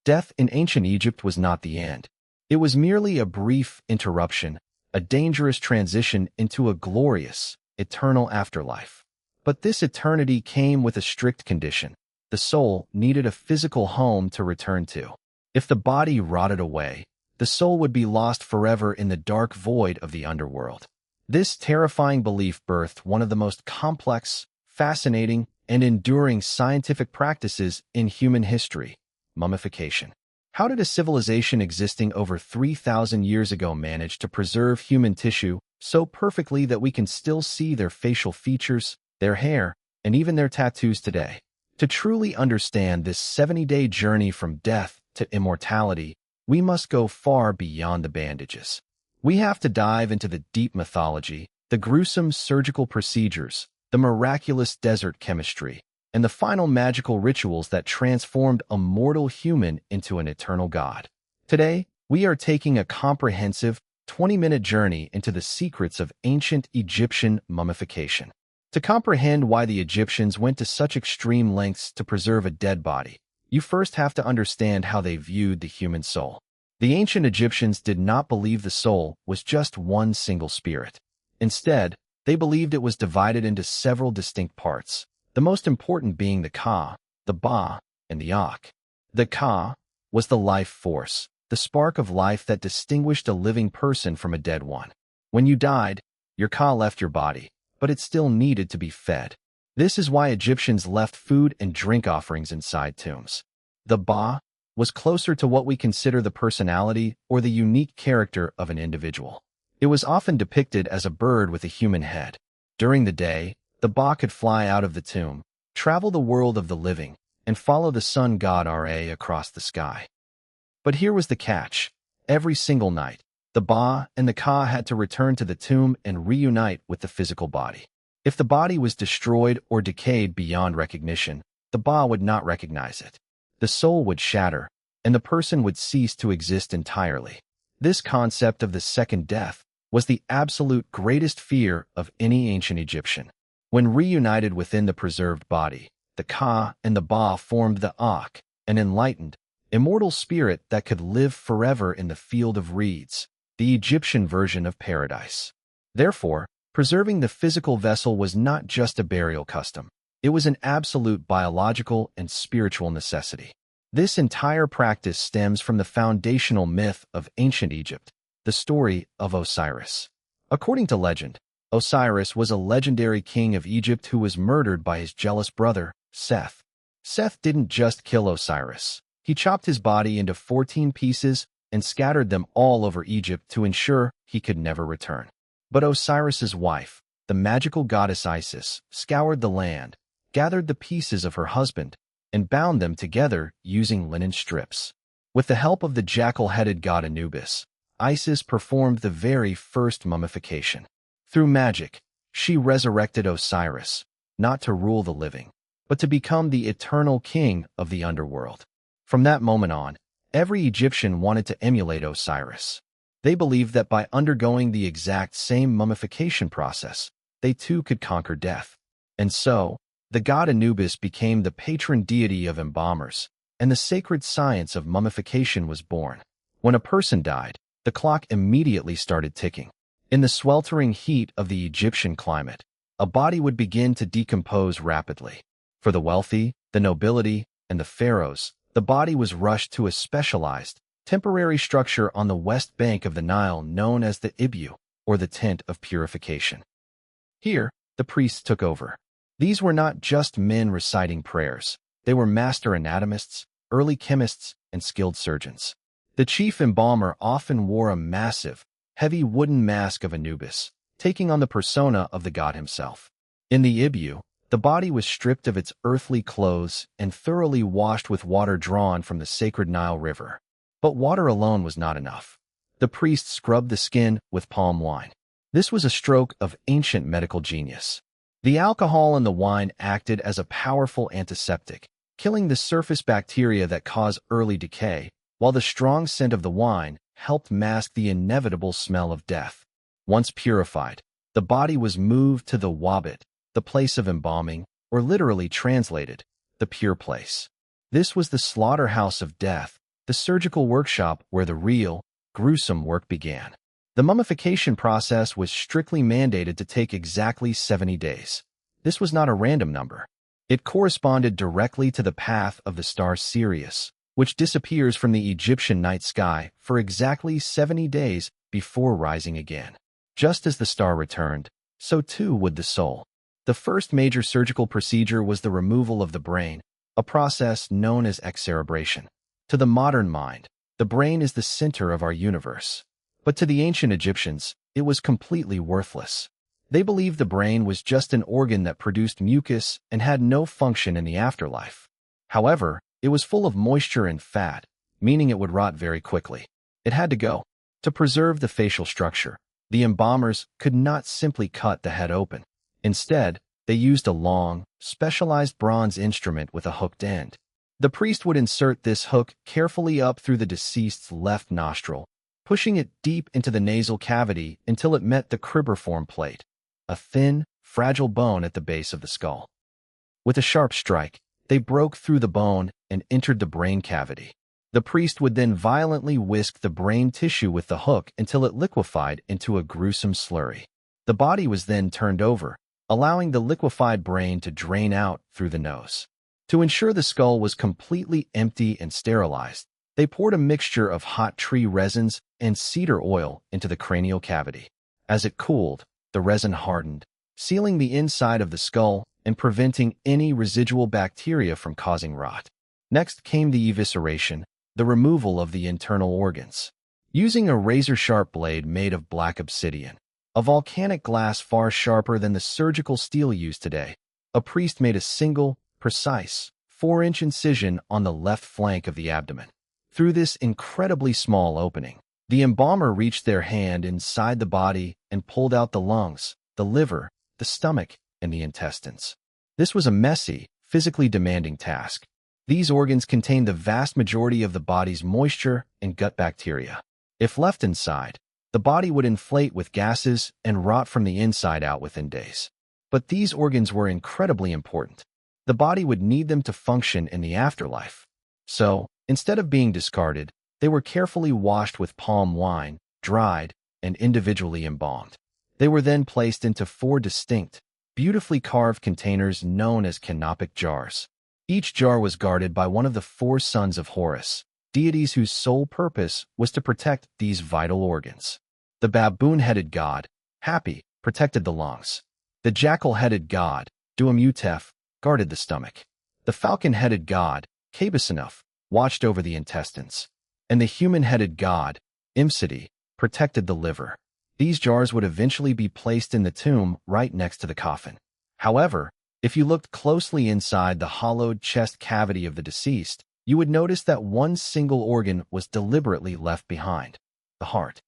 Death in ancient Egypt was not the end. It was merely a brief interruption, a dangerous transition into a glorious, eternal afterlife. But this eternity came with a strict condition. The soul needed a physical home to return to. If the body rotted away, the soul would be lost forever in the dark void of the underworld. This terrifying belief birthed one of the most complex, fascinating, and enduring scientific practices in human history: mummification. How did a civilization existing over 3,000 years ago manage to preserve human tissue so perfectly that we can still see their facial features, their hair, and even their tattoos today? To truly understand this 70-day journey from death to immortality, we must go far beyond the bandages. We have to dive into the deep mythology, the gruesome surgical procedures, the miraculous desert chemistry, and the final magical rituals that transformed a mortal human into an eternal god. Today, we are taking a comprehensive 20-minute journey into the secrets of ancient Egyptian mummification. To comprehend why the Egyptians went to such extreme lengths to preserve a dead body, you first have to understand how they viewed the human soul. The ancient Egyptians did not believe the soul was just one single spirit. Instead, they believed it was divided into several distinct parts, the most important being the Ka, the Ba, and the Ak. The Ka was the life force, the spark of life that distinguished a living person from a dead one. When you died, your Ka left your body, but it still needed to be fed. This is why Egyptians left food and drink offerings inside tombs. The Ba was closer to what we consider the personality or the unique character of an individual. It was often depicted as a bird with a human head. During the day, the Ba could fly out of the tomb, travel the world of the living, and follow the sun god Ra across the sky. But here was the catch. Every single night, the Ba and the Ka had to return to the tomb and reunite with the physical body. If the body was destroyed or decayed beyond recognition, the Ba would not recognize it. The soul would shatter, and the person would cease to exist entirely. This concept of the second death was the absolute greatest fear of any ancient Egyptian. When reunited within the preserved body, the Ka and the Ba formed the Ak, an enlightened, immortal spirit that could live forever in the field of reeds, the Egyptian version of paradise. Therefore, preserving the physical vessel was not just a burial custom. It was an absolute biological and spiritual necessity. This entire practice stems from the foundational myth of ancient Egypt, the story of Osiris. According to legend, Osiris was a legendary king of Egypt who was murdered by his jealous brother, Seth. Seth didn't just kill Osiris. He chopped his body into 14 pieces and scattered them all over Egypt to ensure he could never return. But Osiris's wife, the magical goddess Isis, scoured the land, gathered the pieces of her husband, and bound them together using linen strips. With the help of the jackal-headed god Anubis, Isis performed the very first mummification. Through magic, she resurrected Osiris, not to rule the living, but to become the eternal king of the underworld. From that moment on, every Egyptian wanted to emulate Osiris. They believed that by undergoing the exact same mummification process, they too could conquer death. And so, the god Anubis became the patron deity of embalmers, and the sacred science of mummification was born. When a person died, the clock immediately started ticking. In the sweltering heat of the Egyptian climate, a body would begin to decompose rapidly. For the wealthy, the nobility, and the pharaohs, the body was rushed to a specialized, temporary structure on the west bank of the Nile known as the Ibu, or the tent of purification. Here, the priests took over. These were not just men reciting prayers. They were master anatomists, early chemists, and skilled surgeons. The chief embalmer often wore a massive, heavy wooden mask of Anubis, taking on the persona of the god himself. In the Ibu, the body was stripped of its earthly clothes and thoroughly washed with water drawn from the sacred Nile River. But water alone was not enough. The priests scrubbed the skin with palm wine. This was a stroke of ancient medical genius. The alcohol in the wine acted as a powerful antiseptic, killing the surface bacteria that cause early decay, while the strong scent of the wine helped mask the inevitable smell of death. Once purified, the body was moved to the Wabit, the place of embalming, or literally translated, the pure place. This was the slaughterhouse of death, the surgical workshop where the real, gruesome work began. The mummification process was strictly mandated to take exactly 70 days. This was not a random number. It corresponded directly to the path of the star Sirius, which disappears from the Egyptian night sky for exactly 70 days before rising again. Just as the star returned, so too would the soul. The first major surgical procedure was the removal of the brain, a process known as excerebration. To the modern mind, the brain is the center of our universe. But to the ancient Egyptians, it was completely worthless. They believed the brain was just an organ that produced mucus and had no function in the afterlife. However, it was full of moisture and fat, meaning it would rot very quickly. It had to go. To preserve the facial structure, the embalmers could not simply cut the head open. Instead, they used a long, specialized bronze instrument with a hooked end. The priest would insert this hook carefully up through the deceased's left nostril, pushing it deep into the nasal cavity until it met the cribriform plate, a thin, fragile bone at the base of the skull. With a sharp strike, they broke through the bone and entered the brain cavity. The priest would then violently whisk the brain tissue with the hook until it liquefied into a gruesome slurry. The body was then turned over, allowing the liquefied brain to drain out through the nose. To ensure the skull was completely empty and sterilized, they poured a mixture of hot tree resins and cedar oil into the cranial cavity. As it cooled, the resin hardened, sealing the inside of the skull and preventing any residual bacteria from causing rot. Next came the evisceration, the removal of the internal organs. Using a razor-sharp blade made of black obsidian, a volcanic glass far sharper than the surgical steel used today, a priest made a single, precise, 4-inch incision on the left flank of the abdomen. Through this incredibly small opening, the embalmer reached their hand inside the body and pulled out the lungs, the liver, the stomach, and the intestines. This was a messy, physically demanding task. These organs contained the vast majority of the body's moisture and gut bacteria. If left inside, the body would inflate with gases and rot from the inside out within days. But these organs were incredibly important. The body would need them to function in the afterlife. So, instead of being discarded, they were carefully washed with palm wine, dried, and individually embalmed. They were then placed into 4 distinct, beautifully carved containers known as canopic jars. Each jar was guarded by one of the 4 sons of Horus, deities whose sole purpose was to protect these vital organs. The baboon-headed god, Hapi, protected the lungs. The jackal-headed god, Duamutef, guarded the stomach. The falcon-headed god, Kabisanuf, watched over the intestines. And the human-headed god, Imsidi, protected the liver. These jars would eventually be placed in the tomb right next to the coffin. However, if you looked closely inside the hollowed chest cavity of the deceased, you would notice that one single organ was deliberately left behind: the heart.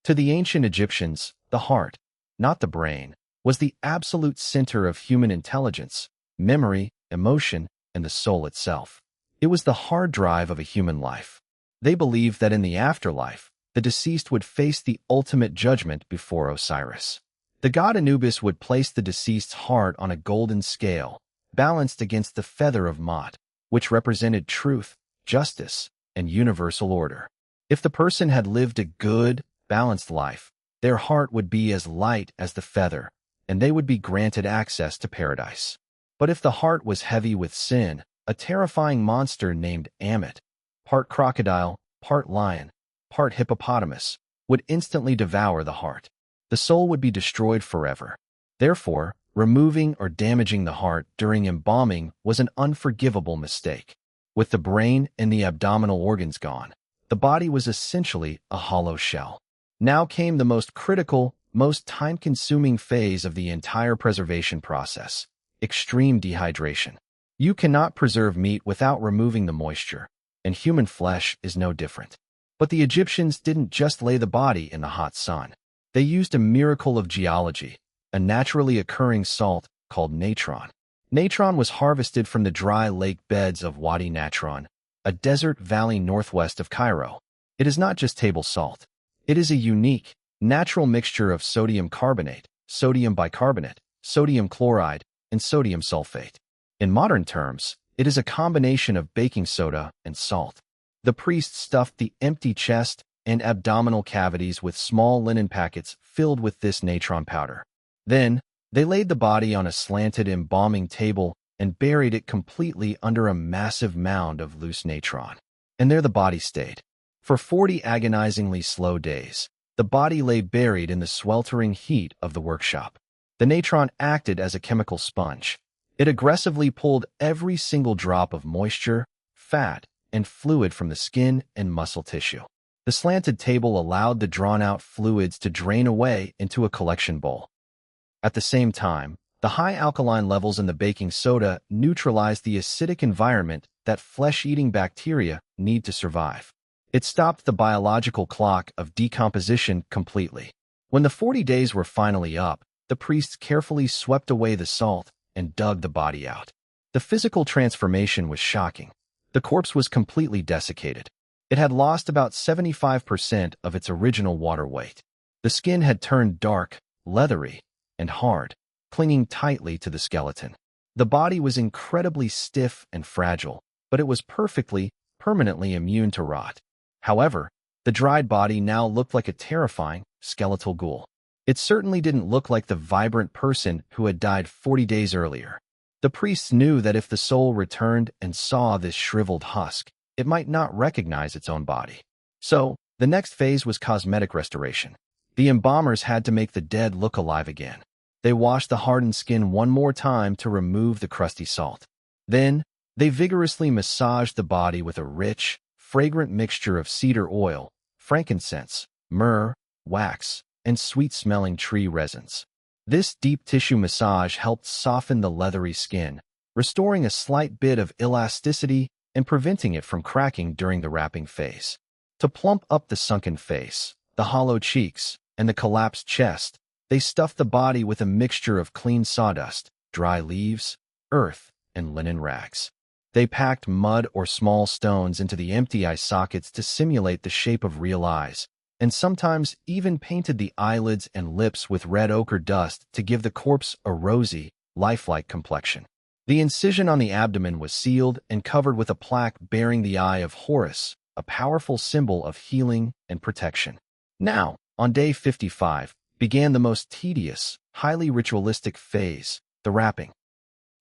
To the ancient Egyptians, the heart, not the brain, was the absolute center of human intelligence, memory, emotion, and the soul itself. It was the hard drive of a human life. They believed that in the afterlife, the deceased would face the ultimate judgment before Osiris. The god Anubis would place the deceased's heart on a golden scale, balanced against the feather of Ma'at, which represented truth, justice, and universal order. If the person had lived a good, balanced life, their heart would be as light as the feather, and they would be granted access to paradise. But if the heart was heavy with sin, a terrifying monster named Ammit, part crocodile, part lion, part hippopotamus, would instantly devour the heart. The soul would be destroyed forever. Therefore, removing or damaging the heart during embalming was an unforgivable mistake. With the brain and the abdominal organs gone, the body was essentially a hollow shell. Now came the most critical, most time-consuming phase of the entire preservation process: extreme dehydration. You cannot preserve meat without removing the moisture, and human flesh is no different. But the Egyptians didn't just lay the body in the hot sun. They used a miracle of geology, a naturally occurring salt called natron. Natron was harvested from the dry lake beds of Wadi Natron, a desert valley northwest of Cairo. It is not just table salt. It is a unique, natural mixture of sodium carbonate, sodium bicarbonate, sodium chloride, and sodium sulfate. In modern terms, it is a combination of baking soda and salt. The priests stuffed the empty chest and abdominal cavities with small linen packets filled with this natron powder. Then, they laid the body on a slanted embalming table and buried it completely under a massive mound of loose natron. And there the body stayed. For 40 agonizingly slow days, the body lay buried in the sweltering heat of the workshop. The natron acted as a chemical sponge. It aggressively pulled every single drop of moisture, fat, and fluid from the skin and muscle tissue. The slanted table allowed the drawn-out fluids to drain away into a collection bowl. At the same time, the high alkaline levels in the baking soda neutralized the acidic environment that flesh-eating bacteria need to survive. It stopped the biological clock of decomposition completely. When the 40 days were finally up, the priests carefully swept away the salt and dug the body out. The physical transformation was shocking. The corpse was completely desiccated. It had lost about 75% of its original water weight. The skin had turned dark, leathery, and hard, clinging tightly to the skeleton. The body was incredibly stiff and fragile, but it was permanently immune to rot. However, the dried body now looked like a terrifying, skeletal ghoul. It certainly didn't look like the vibrant person who had died 40 days earlier. The priests knew that if the soul returned and saw this shriveled husk, it might not recognize its own body. So, the next phase was cosmetic restoration. The embalmers had to make the dead look alive again. They washed the hardened skin one more time to remove the crusty salt. Then, they vigorously massaged the body with a rich, fragrant mixture of cedar oil, frankincense, myrrh, wax, and sweet-smelling tree resins. This deep tissue massage helped soften the leathery skin, restoring a slight bit of elasticity and preventing it from cracking during the wrapping phase. To plump up the sunken face, the hollow cheeks, and the collapsed chest, they stuffed the body with a mixture of clean sawdust, dry leaves, earth, and linen rags. They packed mud or small stones into the empty eye sockets to simulate the shape of real eyes, and sometimes even painted the eyelids and lips with red ochre dust to give the corpse a rosy, lifelike complexion. The incision on the abdomen was sealed and covered with a plaque bearing the Eye of Horus, a powerful symbol of healing and protection. Now, on day 55, began the most tedious, highly ritualistic phase, the wrapping.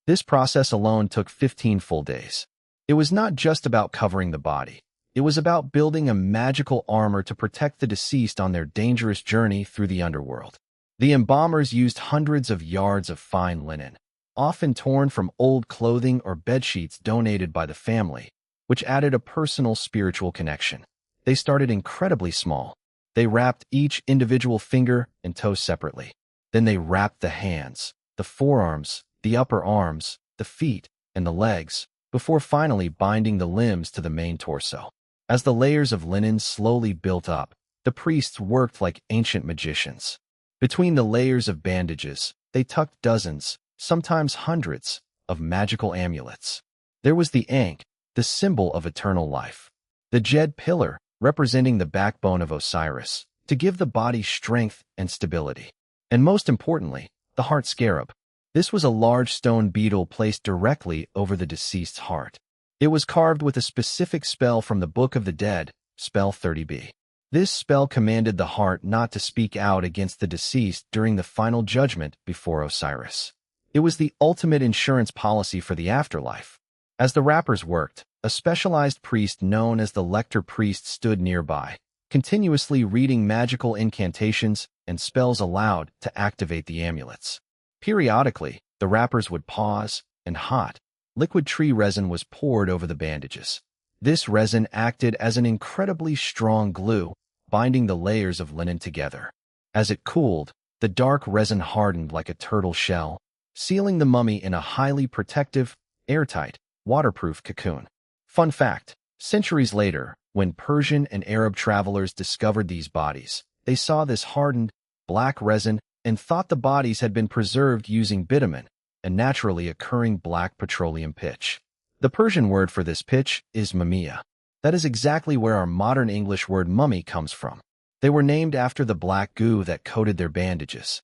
This process alone took 15 full days. It was not just about covering the body. It was about building a magical armor to protect the deceased on their dangerous journey through the underworld. The embalmers used hundreds of yards of fine linen, often torn from old clothing or bedsheets donated by the family, which added a personal spiritual connection. They started incredibly small. They wrapped each individual finger and toe separately. Then they wrapped the hands, the forearms, the upper arms, the feet, and the legs, before finally binding the limbs to the main torso. As the layers of linen slowly built up, the priests worked like ancient magicians. Between the layers of bandages, they tucked dozens, sometimes hundreds, of magical amulets. There was the Ankh, the symbol of eternal life. The Jed pillar, representing the backbone of Osiris, to give the body strength and stability. And most importantly, the heart scarab. This was a large stone beetle placed directly over the deceased's heart. It was carved with a specific spell from the Book of the Dead, spell 30b. This spell commanded the heart not to speak out against the deceased during the final judgment before Osiris. It was the ultimate insurance policy for the afterlife. As the wrappers worked, a specialized priest known as the lector priest stood nearby, continuously reading magical incantations and spells aloud to activate the amulets. Periodically, the wrappers would pause, and hot, liquid tree resin was poured over the bandages. This resin acted as an incredibly strong glue, binding the layers of linen together. As it cooled, the dark resin hardened like a turtle shell, sealing the mummy in a highly protective, airtight, waterproof cocoon. Fun fact, centuries later, when Persian and Arab travelers discovered these bodies, they saw this hardened, black resin and thought the bodies had been preserved using bitumen, a naturally occurring black petroleum pitch. The Persian word for this pitch is mumia. That is exactly where our modern English word mummy comes from. They were named after the black goo that coated their bandages.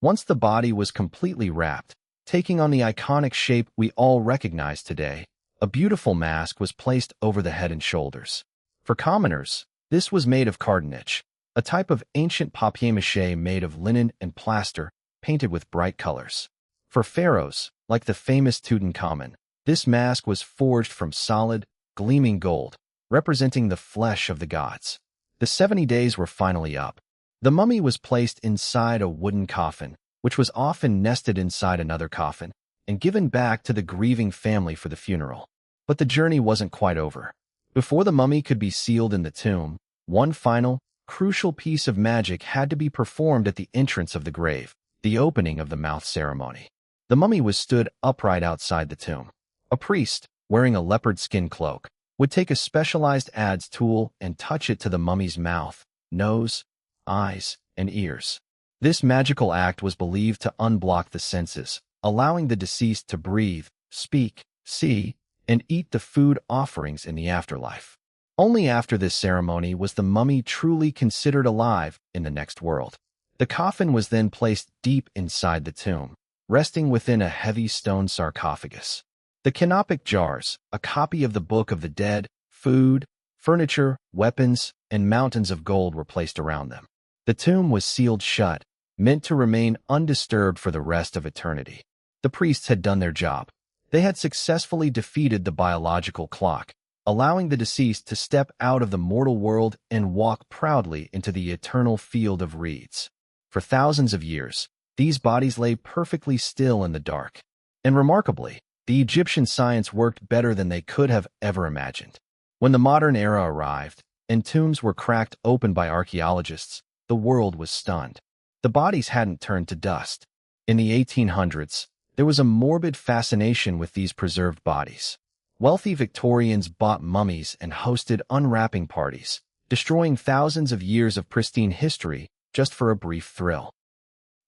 Once the body was completely wrapped, taking on the iconic shape we all recognize today, A beautiful mask was placed over the head and shoulders. For commoners, this was made of cartonnage, a type of ancient papier-mâché made of linen and plaster, painted with bright colors. For pharaohs, like the famous Tutankhamun, this mask was forged from solid, gleaming gold, representing the flesh of the gods. The 70 days were finally up. The mummy was placed inside a wooden coffin, which was often nested inside another coffin, and given back to the grieving family for the funeral. But the journey wasn't quite over. Before the mummy could be sealed in the tomb, one final, crucial piece of magic had to be performed at the entrance of the grave, the opening of the mouth ceremony. The mummy was stood upright outside the tomb. A priest, wearing a leopard skin cloak, would take a specialized adze tool and touch it to the mummy's mouth, nose, eyes, and ears. This magical act was believed to unblock the senses, allowing the deceased to breathe, speak, see, and eat the food offerings in the afterlife. Only after this ceremony was the mummy truly considered alive in the next world. The coffin was then placed deep inside the tomb, resting within a heavy stone sarcophagus. The canopic jars, a copy of the Book of the Dead, food, furniture, weapons, and mountains of gold were placed around them. The tomb was sealed shut, meant to remain undisturbed for the rest of eternity. The priests had done their job. They had successfully defeated the biological clock, allowing the deceased to step out of the mortal world and walk proudly into the eternal field of reeds. For thousands of years, these bodies lay perfectly still in the dark. And remarkably, the Egyptian science worked better than they could have ever imagined. When the modern era arrived, and tombs were cracked open by archaeologists, the world was stunned. The bodies hadn't turned to dust. In the 1800s, there was a morbid fascination with these preserved bodies. Wealthy Victorians bought mummies and hosted unwrapping parties, destroying thousands of years of pristine history just for a brief thrill.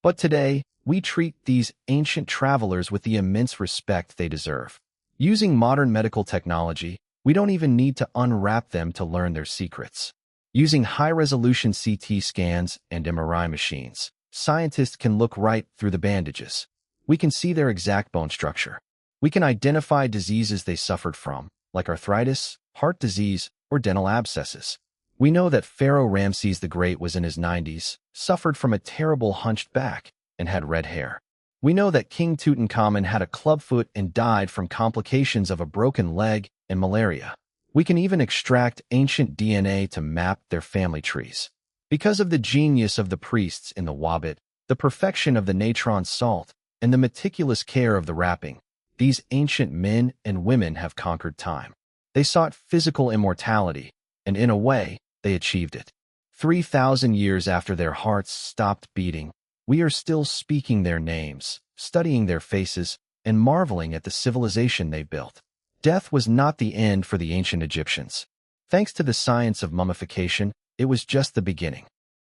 But today, we treat these ancient travelers with the immense respect they deserve. Using modern medical technology, we don't even need to unwrap them to learn their secrets. Using high-resolution CT scans and MRI machines, scientists can look right through the bandages. We can see their exact bone structure. We can identify diseases they suffered from, like arthritis, heart disease, or dental abscesses. We know that Pharaoh Ramses the Great was in his 90s, suffered from a terrible hunched back, and had red hair. We know that King Tutankhamun had a clubfoot and died from complications of a broken leg and malaria. We can even extract ancient DNA to map their family trees. Because of the genius of the priests in the Wabbit, the perfection of the natron salt, and the meticulous care of the wrapping, these ancient men and women have conquered time. They sought physical immortality, and in a way, they achieved it. 3,000 years after their hearts stopped beating, we are still speaking their names, studying their faces, and marveling at the civilization they built. Death was not the end for the ancient Egyptians. Thanks to the science of mummification, it was just the beginning.